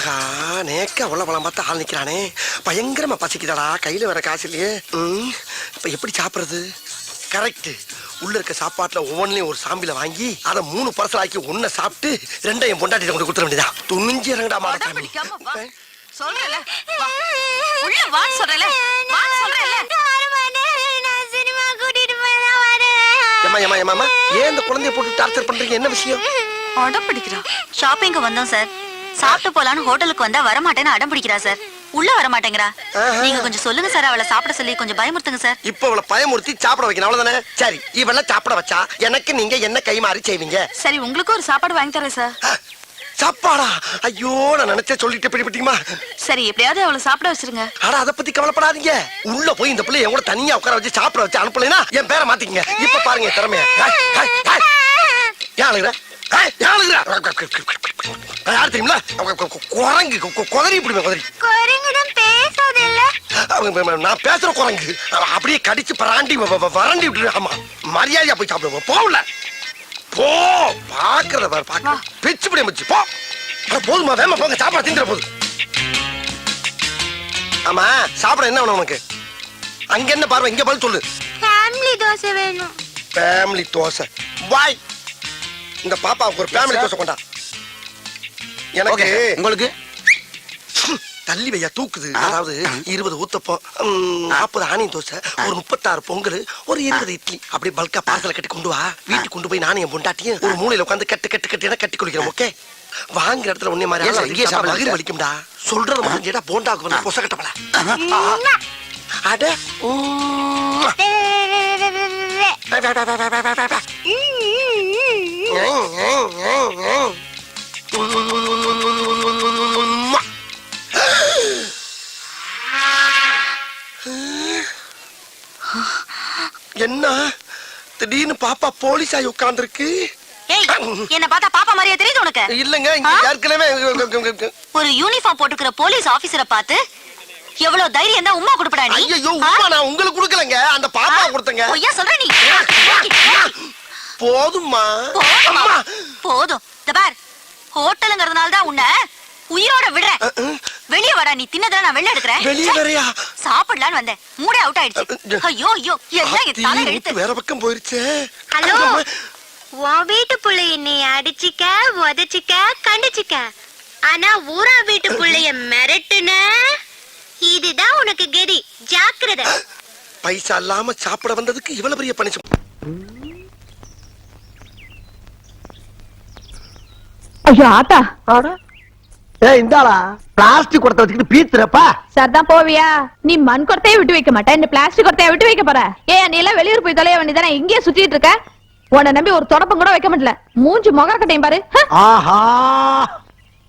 ஆகா நேக்க உள்ள பழம் பார்த்து ஆள் நிக்கிறானே, பயங்கரமா பசிக்குதாடா, கையில வேற காசு இல்லையே. இப்ப எப்படி சாப்பிடுறது? கரெக்ட், உள்ள இருக்க சாப்பாட்டுல ஒவ்வொன்றையும் ஒரு சாம்பில வாங்கி அதை 3 பார்சல் ஆக்கி ஒன்ன சாப்பிட்டு 2 பொண்டாட்டி கொண்டு கொடுத்துட வேண்டியதா. துணிஞ்சு இறங்கடா மாட்டாமி. சொல்றல உள்ள வா சொல்றல வா சொல்றல. நான் சினிமா கூட்டிட்டு போறேன் வரேன். ஏமா ஏன் இந்த குழந்தைய போட்டு டார்ச்சர் பண்றீங்க? என்ன விஷயம்? அடம் பிடிக்கிறா. ஷாப்பிங்க்கு வந்தோம் சார். சாப்பிட்டு போலான்னு ஹோட்டலுக்கு வந்தா வர மாட்டேன்னு அடம் பிடிக்கிறா சார். உள்ள வர மாட்டேங்கிறா. நீங்க கொஞ்சம் சொல்லுங்க சார், அவளை சாப்பிட சொல்லி கொஞ்சம் பயமுறுத்துங்க சார். இப்ப அவளை பயமுறுத்தி சாப்பிட வைக்கணும் அவ்வளவுதானே? சரி, இவள சாப்பிட வச்சா எனக்கு நீங்க என்ன கை மாறி செய்வீங்க? சரி, உங்களுக்கு ஒரு சாப்பாடு வாங்கி தரேன் சார். சாப்பாடா? ஐயோ, நான் நினைச்சே சொல்லிட்டு பிடிப்பீங்களா? சரி, எப்படியாவது அவளை சாப்பிட வச்சிருங்க. ஆனா அதை பத்தி கவலைப்படாதீங்க. உள்ள போய் இந்த பிள்ளை என் கூட தனியா உட்கார வச்சு சாப்பிட வச்சு அனுப்பலைன்னா என் பேரை மாத்திக்கங்க. இப்ப பாருங்க திறமைய. யாரு தெரியுங்களா? குரங்கு குதறி இப்படி குதறி. நான் பேசுற குரங்கு அப்படியே கடிச்சு பராண்டி வறண்டி விட்டு. ஆமா, மரியாதையா போய் சாப்பிடுவோம். போகல போ, பாக்குறத பாரு, பாக்க பிச்சு பிடி மச்சு போ. போதுமா, வேமா போங்க, சாப்பாடு திங்கிற போது. ஆமா, சாப்பிட என்ன வேணும் உனக்கு? அங்க என்ன பார்வை, இங்க பதில் சொல்லு. ஃபேமிலி தோசை வேணும். ஃபேமிலி தோசை வாய். இந்த பாப்பாவுக்கு ஒரு ஃபேமிலி தோசை கொண்டா. எனக்கு உங்களுக்கு தள்ளி வையா தூக்குது. அதாவது 20 ஊத்தப்பம், 40 ஆனியன் தோசை, ஒரு 36 பொங்கல், ஒரு 20 இட்லி, அப்படியே பல்கா பார்சல கட்டி கொண்டு வா. வீட்டுக்கு கொண்டு போய் நானும் என் பொண்டாட்டியும் ஒரு மூலையில உட்காந்து கட்டி குளிக்கிறோம். ஓகே, வாங்குற இடத்துல ஒன்னே மாதிரி பகிர் வலிக்கும்டா. சொல்றது மட்டும் கேட்டா போண்டாக்கு வந்து பொச கட்டப்பல. அட என்ன திடீர்னு பாப்பா போலீஸ் ஆகி உட்கார்ந்துருக்கு? என்ன பார்த்தா பாப்பா மாதிரியே தெரியுது உனக்கு? இல்லங்க, ஏற்கனவே ஒரு யூனிஃபார்ம் போட்டுக்கிற போலீஸ் ஆபீசரை பார்த்து எவ்வளவு தைரியம் தான் உம்மா கொடுப்படா நீ? ஐயோ, உம்மா நான் உங்களுக்கு கொடுக்கலங்க, அந்த பாப்பா கொடுத்தங்க. ஐயா சொல்ற நீ. போதும்மா, போதும். இந்த பார், ஹோட்டலுங்கிறதுனால தான் உன்னை உயிரோட விடுறேன். வெளிய வாடா, நீ தின்னதெல்லாம் நான் வெளிய எடுக்கறேன். வெளிய வரையா? சாப்பிடலான்னு வந்தேன், மூடே அவுட் ஆயிடுச்சு. ஐயோ ஐயோ, எல்லாம் என் தலை எடுத்து வேற பக்கம் போயிருச்சு. ஹலோ, உன் வீட்டு புள்ளைய நீ அடிச்சிக்க, உதச்சிக்க, கண்டிச்சிக்க. ஆனா ஊரா வீட்டு புள்ளைய மிரட்டுன, இதுதான் உனக்கு கெதி. ஜாக்கிரதை. பைசா இல்லாம சாப்பிட வந்ததுக்கு இவ்வளவு பெரிய பனிஷம். ஐயோ ஆத்தா, இந்தாளா பிளாஸ்டிக் குடத்தை வச்சுக்கிட்டு பீத்துறப்பா. சரிதான் போவியா? நீ மண் குடத்தையே விட்டு வைக்க மாட்டேன், இந்த பிளாஸ்டிக் குடத்தைய விட்டு வைக்க போற? ஏன் நீ எல்லாம் வெளியூர் போய் தொலைய வேண்டியதானே, இங்கேயே சுத்திட்டு இருக்க? உன்னை நம்பி ஒரு தொடப்பம் கூட வைக்க மாட்டல. மூஞ்சி முகரக்கட்டையும் பாரு. ஆஹா,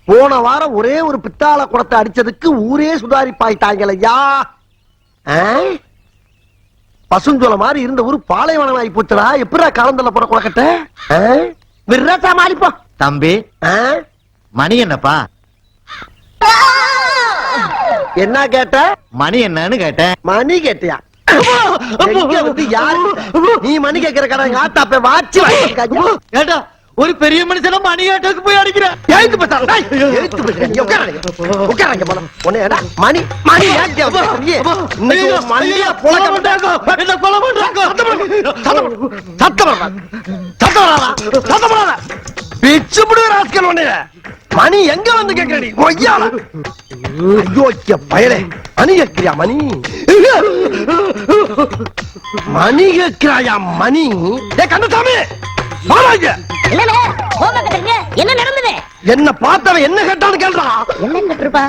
போன வாரம் ஒரே ஒரு பித்தாள குடத்தை அடிச்சதுக்கு ஊரே சுதாரிப்பாயிட்டாங்களையா. பசுஞ்சோல மாதிரி இருந்த ஊரு பாலைவனம் ஆகி போச்சுடா. எப்படா காலந்தல போற குடக்கட்ட விரட்டா மாறிப்போம். தம்பி, மணி என்னப்பா? என்ன கேட்ட? மணி என்னன்னு கேட்டேன். மணி கேட்டியா? நீ மணி கேட்கிற கடை ஆத்தாப்ப வாட்சி கேட்டா ஒரு பெரிய மனுஷன மணி கேட்டதுக்கு போய் அடிக்கிறேன். மணி மணி மணி எங்க வந்து கேட்கிறீ? பயலே மணி கேட்கிறியா? மணி மணி கேட்கிறாயா? மணி கண்ணசாமி என்ன நடந்தது? என்ன பார்த்தவன் என்ன கேட்டான்னு கேள்றான். என்ன கேட்டிருப்பா?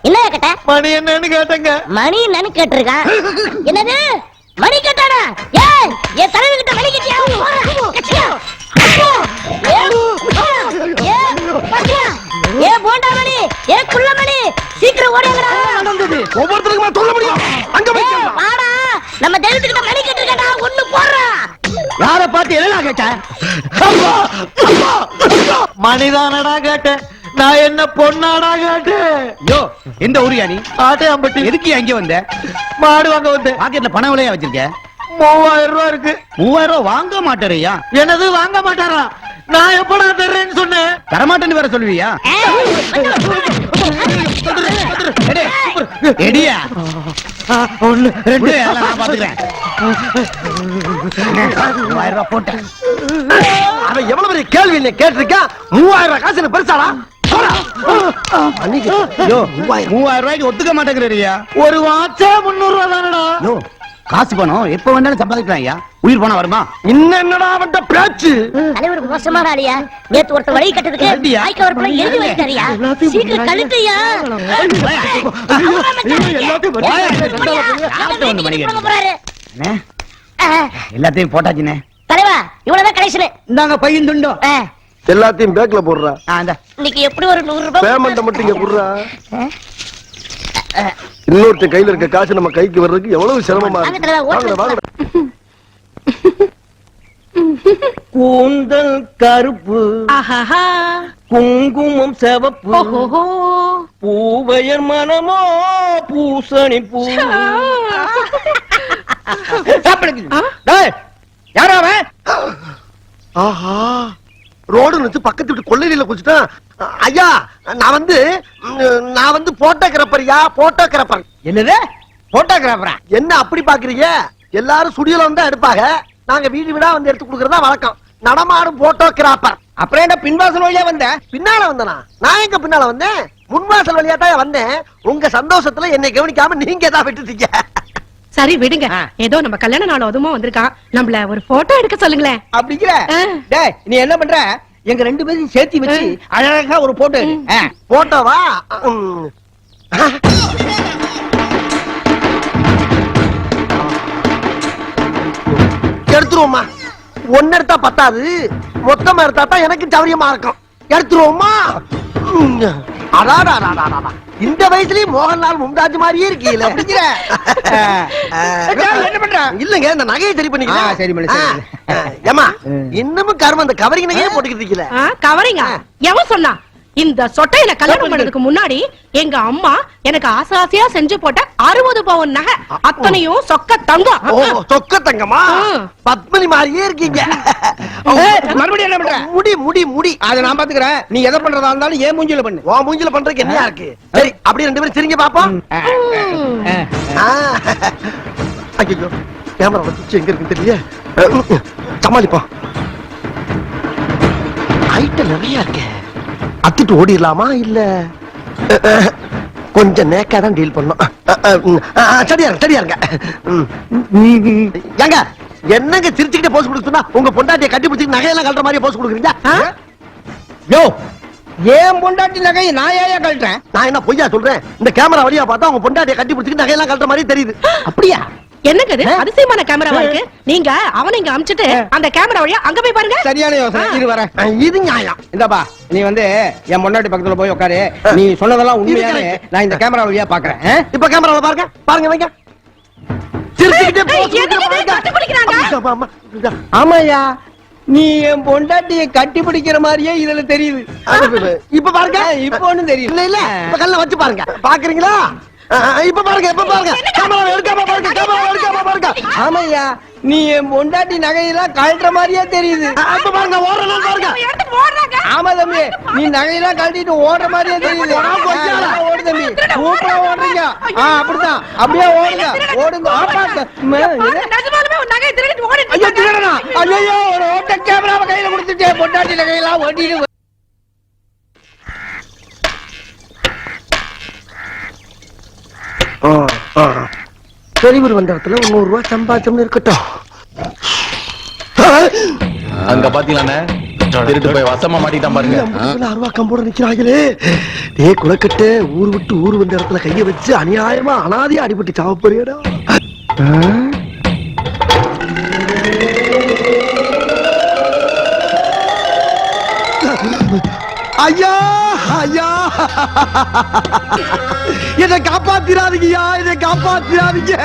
என்ன கேட்ட? மணி என்னன்னு கேட்டங்க. மணி என்னன்னு கேட்டிருக்கான். என்னது மணி கேட்டானா? ஏன் என் தலைவி கிட்ட மணி கேட்டியா? ஏ போண்டா மணி, ஏ குள்ள மணி, சீக்கிரம் ஓடிங்கடா. ஒவ்வொருத்தருக்குமா சொல்ல முடியும்? அங்க வாடா, நம்ம தெய்வத்துக்கிட்ட மணி கேட்டிருக்கடா, ஒண்ணு போடுறா. யார பார்த்து என்ன கேட்ட? மணிதானடா கேட்டேன். நான் என்ன பொண்ணாடா கேட்டேன். யோ, எந்த ஊரியா நீ? ஆட்டையாம்பட்டி. எதுக்கு அங்கே வந்த? மாடு வாங்க வந்தேன். பாக்கெட்ல பணம் விலையா வச்சிருக்க? 3000 ரூபாய் இருக்கு. 3000 ரூபாய் வாங்க மாட்டாரையா? என்னது வாங்க மாட்டாரா? நான் எப்படா தர்றேன்னு சொன்னேன்? தரமாட்டேன்னு வேற சொல்லுவியா? எடியா ஒண்ணு ரெண்டு நான் பாத்துக்கிறேன். 3000 ரூபாய் போட்டேன். அவன் எவ்வளவு பெரிய கேள்வி என்ன கேட்டிருக்கான்? 3000 ரூபாய் காசு எனக்கு பெருசாடா? போடா. அன்னைக்கு, யோ, 3000 ரூபாய்க்கு ஒத்துக்க மாட்டேங்கிறீயா? ஒரு வாட்சே 300 ரூபா தானடா. யோ, காசு பணம் எப்ப வேணாலும் சம்பாதிக்கலாம் ஐயா. உயிர் போனா வருமா? இன்னும் என்னடா அவன்கிட்ட பேச்சு? தலைவர் மோசமான ஆளியா. நேத்து ஒருத்தர் வழி கட்டதுக்கு அப்படியா? ஆய்க்க ஒரு பிள்ளை எழுதி வைத்தாரியா. சீக்கிரம் கழுத்தையா. அண்ணே, எல்லாத்தையும் போட்டாச்சுண்ணே. தலைவா இவ்வளவுதான் கலெக்ஷன். இந்தாங்க பையன் துண்டும். எல்லாத்தையும் பேக்ல போடுறா. இன்னைக்கு எப்படி ஒரு 100 ரூபாய் பேமெண்ட் மட்டும் இங்க போடுறா. இன்னொருத்த கையில இருக்க காசு நம்ம கைக்கு வர்றதுக்கு எவ்வளவு சிரமமா வாங்க தலைவா, ஓட்டு இருக்கு. வாங்க. கூந்தல் கருப்பு, குங்குமம் சிவப்பு, பூவையர் மனமோ பூசணி பூ. யாரா அவன்? ஆஹா, ரோடு நிச்சு பக்கத்து வீட்டு கொள்ளையில குடிச்சிட்டான். ஐயா, நான் வந்து போட்டோகிராஃபர்யா, போட்டோகிராஃபர். என்னது போட்டோகிராஃபரா? என்ன அப்படி பாக்குறீங்க? எல்லாரும் ஸ்டுடியோல வந்து எடுப்பாங்க, நாங்க வீடு வீடா வந்து எடுத்து கொடுக்கறதா வழக்கம். நடமாடும் போட்டோகிராஃபர். அப்புறம் என்ன பின்வாசல் வழியா வந்த? பின்னால வந்தனா? நான் எங்க பின்னால வந்தேன்? முன்வாசல் வழியா தான் வந்தேன். உங்க சந்தோஷத்துல என்னை கவனிக்காம நீங்க தான் விட்டுட்டீங்க. சரி விடுங்க, ஏதோ நம்ம கல்யாண நாள் அதுமா வந்திருக்கான், நம்மள ஒரு போட்டோ எடுக்க சொல்லுங்களேன். அப்படிங்கிற? டேய், நீ என்ன பண்ற? எங்க 2 பேரையும் சேர்த்து வச்சு அழகா ஒரு போட்டோ எடு. போட்டோவா? எடுத்துருவோமா? ஒன்னு எடுத்தா பத்தாது, மொத்தமா எடுத்தா தான் எனக்கு சௌரியமா இருக்கும். எடுத்துருவோமா? அடாடா, இந்த வயசுலயும் மோகன்லால் மும்தாஜ் மாதிரியே இருக்கீல. அப்படிங்கிற? என்ன பண்ற? இல்லங்க, இந்த நகையை சரி பண்ணிக்கிறேன். சரி பண்ணு, சரி பண்ணு. ஏமா, இன்னமும் கரும அந்த கவரிங் நகையே போட்டுக்கிட்டு இருக்கீல. கவரிங்க எவன் சொன்னா? இந்த சொட்டையில கல்யாணம் பண்ணதுக்கு முன்னாடி எங்க அம்மா எனக்கு ஆசையா செஞ்சு போட்ட 60 பவுன் நகை அத்தனையும் சொக்க தங்கம். ஓ, சொக்க தங்கமா? பத்மினி மாதிரியே இருக்கீங்க. மறுபடியும் என்ன பண்ற? முடி முடி முடி. அதை நான் பாத்துக்கிறேன். நீ எதை பண்றதா இருந்தாலும் ஏன் மூஞ்சில பண்ணு. ஓ மூஞ்சில பண்றதுக்கு என்ன இருக்கு? சரி, அப்படியே 2 பேரும் சிரிங்க பாப்போம். ஐயோ, கேமரா சுவிட்ச் எங்க இருக்கு தெரியல. சமாளிப்போம். ஐட்டம் நிறைய இருக்கு. அத்துட்டு ஓடிடலாமா இல்ல கொஞ்சம் நேக்கா தான் டீல் பண்ணோம்? சரியா இருங்க. ஏங்க, என்னங்க சிரிச்சுக்கிட்டே போஸ் கொடுக்குறா? உங்க பொண்டாட்டியை கட்டி பிடிச்சி நகையெல்லாம் கழட்ட மாதிரி போஸ் கொடுக்குறீங்க? யோ, ஏன் பொண்டாட்டி நகையை நான் ஏன் கழட்டேன்? நான் என்ன பொய்யா சொல்றேன்? இந்த கேமரா வழியா பார்த்தா உங்க பொண்டாட்டியை கட்டி பிடிச்சி நகையெல்லாம் கழட்ட மாதிரி தெரியுது. அப்படியா? என்னங்க இது அதிசயமான கேமராவா இருக்கு? நீங்க அவனை இங்க அமிச்சிட்டு அந்த கேமரா வழியா அங்க போய் பாருங்க. சரியான யோசனை. இரு வரேன். இது நியாயம். இந்தாப்பா, நீ வந்து என் முன்னாடி பக்கத்துல போய் உட்காரு. நீ சொன்னதெல்லாம் உண்மையாவே நான் இந்த கேமரா வழியா பாக்குறேன். இப்ப கேமரால பாருங்க, பாருங்க வைங்க. சிரிச்சுக்கிட்டே போஸ். ஆமாயா, நீ என் பொண்டாட்டியை கட்டி பிடிக்கிற மாதிரியே இதுல தெரியுது. இப்ப பாருங்க. இப்ப ஒண்ணும் தெரியும். இல்ல இல்ல, இப்ப கல்ல வச்சு பாருங்க. பாக்குறீங்களா? இப்ப பாருங்க, இப்ப பாருங்க. கேமரா எடுக்காம பாருங்க, கேமரா எடுக்காம பாருங்க. ஆமாய்யா, நீ என் பொண்டாட்டி நகையெல்லாம் கழட்டுற மாதிரியே தெரியுது. இப்ப பாருங்க, ஓடுறா பாருங்க. ஆமா தம்பி, நீ நகையெல்லாம் கழட்டிட்டு ஓடுற மாதிரியே தெரியுது. ஓடு தம்பி, சூப்பரா ஓடுறீங்க. அப்படிதான், அப்படியே ஓடுங்க, ஓடுங்க. ஐயோ திருடனா? ஐயோ, ஒரு ஓட்ட கேமராவை கையில கொடுத்துட்டு பொண்டாட்டி நகையெல்லாம் ஓட்டிட்டு. பெரியவர் வந்த இடத்துல 100 ரூபாய் சம்பாதிச்சோம்னு இருக்கட்டும். அங்க பாத்தீங்களாண்ணே, திருட்டு போய் வசமா மாட்டிட்டான் பாருங்க. 50 ரூபாய் கம்போட நிக்கிறாங்களே. ஏ குலக்கட்டு, ஊர் விட்டு ஊர் வந்த இடத்துல கைய வச்சு அநியாயமா அனாதையா அடிபட்டு சாவ போறியடா. ஐயா ஐயா, என்னை காப்பாத்திராதீங்கயா, என்னை காப்பாத்திராதீங்க.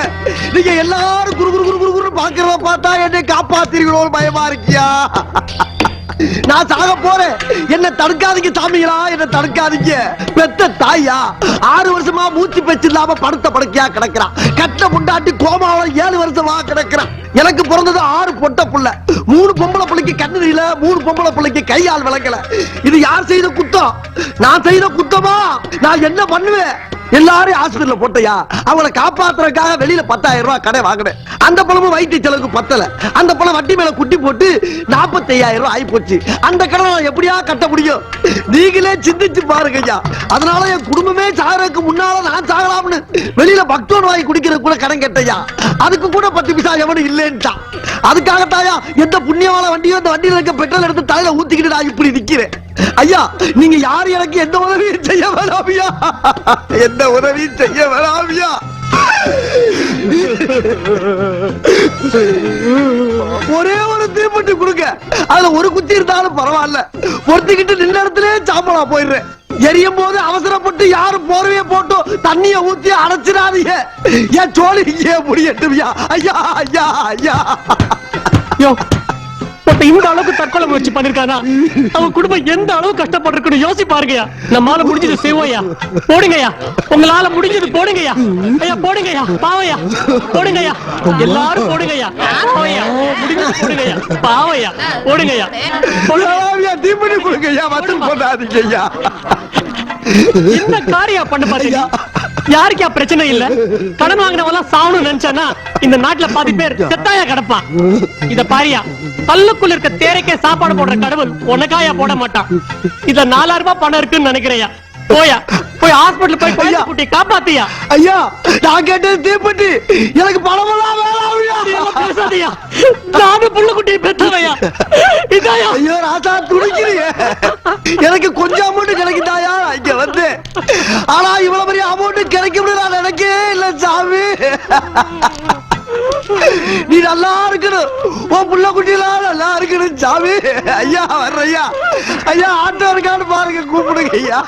நீங்க எல்லாரும் குரு குரு குரு குரு குரு பாக்குறத பார்த்தா என்னை காப்பாத்திருக்கணும் பயமா இருக்கியா. நான் சாக போறேன். என்ன தடுக்காதீங்க சாமிகளா, என்ன தடுக்காதீங்க. பெத்த தாயா 6 வருஷமா மூச்சு பேச்சு இல்லாம படுத்த படுக்கையா கிடக்குறான். கட்ட முண்டாட்டி கோமாவில 7 வருஷமா கிடக்குறான். எனக்கு பிறந்தது 6 பொட்ட புள்ள. 3 பொம்பளை பிள்ளைக்கு கண்ணு தெரியல, 3 பொம்பளை பிள்ளைக்கு கையால் விளக்கல. இது யார் செய்த குத்தம்? நான் செய்த குத்தமா? நான் என்ன பண்ணுவேன்? எல்லாரும் ஹாஸ்பிடல்ல போட்டையா, அவங்கள காப்பாத்துறதுக்காக வெளியில 10,000 ரூபாய் கடை வாங்கினேன். அந்த பணமும் வைத்திய செலவுக்கு பத்தல. அந்த பணம் வட்டி மேல குட்டி போட்டு 45,000 ரூபாய் ஆகி போச்சு. அந்த கடனை நான் எப்படியா கட்ட முடியும்? நீங்களே சிந்திச்சு பாருங்க ஐயா. அதனால என் குடும்பமே சாகறதுக்கு முன்னால நான் சாகலாம்னு வெளியில பக்தோன் வாங்கி குடிக்கிறது கூட கடன் கேட்டையா. அதுக்கு கூட 10 பைசா எவனும் இல்லைன்ட்டான். அதுக்காகத்தாயா எந்த புண்ணியமான வண்டியோ அந்த வண்டியில இருக்க பெட்ரோல் எடுத்து தலையில ஊத்திக்கிட்டு நான் இப்படி நிக்கிறேன். ஐயா, நீங்க யாரு எனக்கு எந்த உதவியும் செய்ய வேணாமியா, எந்த உதவியும் செய்ய வேணாமியா. ஒரே ஒரு தீப்பெட்டி கொடுங்க, அதுல ஒரு குச்சி இருந்தாலும் பரவாயில்ல. பொறுத்துக்கிட்டு நின்ன இடத்துல சாம்பலா போயிடுறேன். எரியும் போது அவசரப்பட்டு யாரும் போர்வைய போட்டு தண்ணிய ஊத்தி அடைச்சிடாதீங்க. என் சோழி இங்கே முடியட்டுவியா. ஐயா ஐயா ஐயா. இந்த அளவுக்கு தற்கொலை முயற்சி பண்ணிருக்கானா? அவன் குடும்பம் எந்த அளவு கஷ்டப்பட்டிருக்குன்னு யோசி பாருங்கயா. நம்மால முடிஞ்சது செய்வோயா. போடுங்கய்யா, உங்களால முடிஞ்சது போடுங்கய்யா. ஐயா போடுங்கய்யா, பாவையா போடுங்கய்யா, எல்லாரும் போடுங்கய்யா. பாவையா முடிஞ்சது போடுங்கய்யா, பாவையா போடுங்கய்யா. தீப்பெட்டி கொடுங்கய்யா, வத்தல் போடாதீங்கய்யா. என்ன காரியம் பண்ண பாருங்க. யாருக்கா பிரச்சனை இல்ல? கடன் வாங்கினவெல்லாம் சாவணும் நினைச்சானா இந்த நாட்டுல பாதி பேர் செத்தாயா கிடப்பான். இத பாரியா, கல்லுக்குள்ள இருக்க தேரைக்கே சாப்பாடு போடுற கடவுள் உனக்காயா போட மாட்டான். இத 4000 ரூபாய் பணம் இருக்குன்னு நினைக்கிறையா. போயா, போய் ஹாஸ்பிடல் போய் குழந்தை குட்டி காப்பாத்தியா. ஐயா, நான் கேட்டது தீப்பெட்டி, எனக்கு பணமெல்லாம் வேணாம். பேசாதயா, நானும் புள்ள குட்டியை பெற்றவையா. இதாயா? ஐயோ ராசா, துடிக்கிறீங்க. எனக்கு கொஞ்சம் அமௌண்ட் கிடைக்குதாயா இங்க வந்து? ஆனா இவ்வளவு பெரிய அமௌண்ட் கிடைக்கும் நான் நினைக்கவே இல்ல சாமி. நீ நல்லா இருக்கணும், உன் புள்ள குட்டிலாம் நல்லா இருக்கணும் சாமி. ஐயா வர்ற ஐயா. ஐயா ஆட்டோ இருக்கான்னு பாருங்க, கூப்பிடுங்க ஐயா.